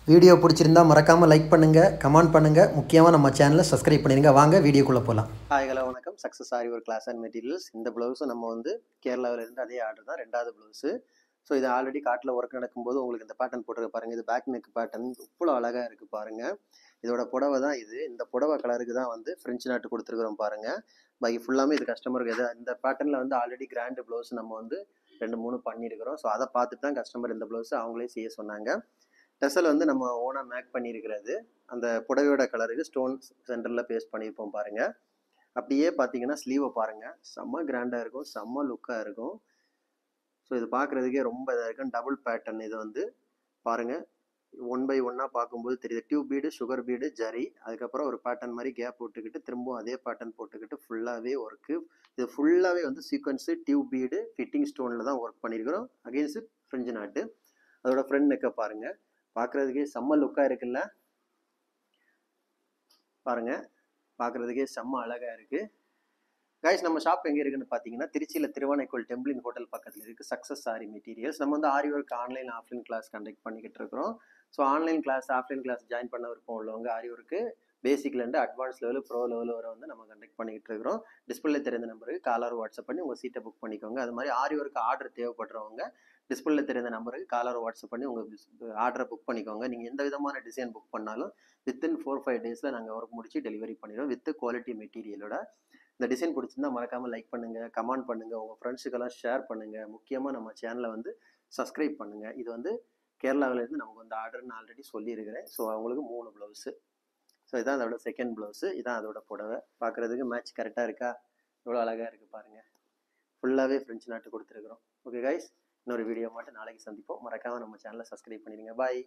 Video பிடிச்சிருந்தா மறக்காமல் like பண்ணுங்கள், கமெண்ட் பண்ணுங்கள், முக்கியமாக நம்ம சேனலை சப்ஸ்கிரைப் பண்ணிடுங்க. வாங்க வீடியோக்குள்ளே போகலாம். ஹாய் ஹலோ வணக்கம். சக்ஸஸ் ஆரி ஒரு கிளாஸ் அண்ட் மெட்டீரியல்ஸ். இந்த ப்ளவுஸும் நம்ம வந்து கேரளாவிலேருந்து அதே ஆர்டர் தான், ரெண்டாவது ப்ளவுஸு. ஸோ இது ஆல்ரெடி காட்டில் ஒர்க் நடக்கும்போது உங்களுக்கு இந்த பேட்டர்ன் போட்டிருக்க பாருங்கள். இது பேக் நெக் பேட்டர்ன் இவ்வளோ அழகாக இருக்குது பாருங்கள். இதோட புடவை தான் இது. இந்த புடவை கலருக்கு தான் வந்து ஃப்ரெஞ்சு நாட்டு கொடுத்துருக்குறோம் பாருங்கள். பாக்கி ஃபுல்லாமே இது கஸ்டமருக்கு எது இந்த பேட்டர்னில் வந்து ஆல்ரெடி கிராண்டு ப்ளவுஸ் நம்ம வந்து 2-3 பண்ணியிருக்கிறோம். ஸோ அதை பார்த்துட்டு தான் கஸ்டமர் இந்த ப்ளவுஸை அவங்களே செய்ய சொன்னாங்க. டெசல் வந்து நம்ம ஓனாக மேக் பண்ணியிருக்கிறது. அந்த புடவையோட கலருக்கு ஸ்டோன் சென்டரில் பேஸ்ட் பண்ணியிருப்போம் பாருங்கள். அப்படியே பார்த்தீங்கன்னா ஸ்லீவை பாருங்கள், செம்ம கிராண்டாக இருக்கும், செம்ம லுக்காக இருக்கும். ஸோ இது பார்க்குறதுக்கே ரொம்ப இதாக இருக்கும். டபுள் பேட்டர்ன் இது வந்து பாருங்கள், 1/1 பார்க்கும்போது தெரியுது. Tube bead, sugar bead, zari, அதுக்கப்புறம் ஒரு பேட்டர்ன் மாதிரி கேப் போட்டுக்கிட்டு திரும்பவும் அதே பேட்டர்ன் போட்டுக்கிட்டு ஃபுல்லாகவே ஒர்க்கு. இது ஃபுல்லாகவே வந்து சீக்வன்ஸு, டியூப் பீடு, ஃபிட்டிங் ஸ்டோனில் தான் ஒர்க் பண்ணியிருக்கிறோம். அகெயின்ஸ்ட் ஃப்ரெஞ்சு நாட்டு. அதோட ஃப்ரண்ட் நெக்கை பாருங்கள், பார்க்குறதுக்கே செம்ம லுக்காக இருக்குல்ல. பாருங்கள், பார்க்குறதுக்கே செம்ம அழகாக இருக்குது. கைஸ், நம்ம ஷாப் எங்கே இருக்குன்னு பார்த்தீங்கன்னா திருச்சியில் திருவானைக்கோள் டெம்பிளின் ஹோட்டல் பக்கத்தில் இருக்குது சக்ஸஸ் ஆரி மெட்டீரியல்ஸ். நம்ம வந்து aari work online offline class conduct பண்ணிக்கிட்டு இருக்கிறோம். So online class offline class join பண்ண விருப்பம் உள்ளவங்க ஆரி ஒர்க்கு பேசிக்லேருந்து அட்வான்ஸ் லெவலு ப்ரோ லெவலு வரை வந்து நம்ம கண்டக்ட் பண்ணிக்கிட்டு இருக்கிறோம். டிஸ்பிளே தெரிந்த நம்பருக்கு காலர் வாட்ஸ்அப் பண்ணி உங்கள் சீட்டை புக் பண்ணிக்கோங்க. அது மாதிரி ஆரி ஒர்க் ஆர்டர் தேவைப்படுறவங்க டிஸ்பிளே தெரிந்த நம்பருக்கு காலர் வாட்ஸ்அப் பண்ணி உங்கள் ஆர்டரை புக் பண்ணிக்கோங்க. நீங்கள் எந்த விதமான டிசைன் புக் பண்ணாலும் வித்தின் 4-5 டேஸில் நாங்கள் ஒர்க் முடிச்சு டெலிவரி பண்ணிடுவோம் வித் குவாலிட்டி மெட்டீரியலோட. இந்த டிசைன் பிடிச்சிருந்தா மறக்காமல் லைக் பண்ணுங்கள், கமெண்ட் பண்ணுங்கள், உங்கள் ஃப்ரெண்ட்ஸுக்கெல்லாம் ஷேர் பண்ணுங்கள். முக்கியமாக நம்ம சேனலை வந்து சப்ஸ்கிரைப் பண்ணுங்கள். இது வந்து கேரளாவிலேருந்து நமக்கு வந்து ஆர்டர்னு ஆல்ரெடி சொல்லியிருக்கிறேன். ஸோ அவங்களுக்கு 3 ப்ளவுஸு. ஸோ இதான் அதோட செகண்ட் ப்ளவுஸு, இதான் அதோட புடவை. பார்க்குறதுக்கு மேட்ச் கரெக்டாக இருக்கா? எவ்வளோ அழகாக இருக்குது பாருங்கள். ஃபுல்லாகவே ஃப்ரெஞ்சு நாட்டு கொடுத்துருக்குறோம். ஓகே கைஸ், இன்னொரு வீடியோ மட்டும் நாளைக்கு சந்திப்போம். மறக்காமல் நம்ம சேனலை சப்ஸ்கிரைப் பண்ணிடுங்க. பாய்.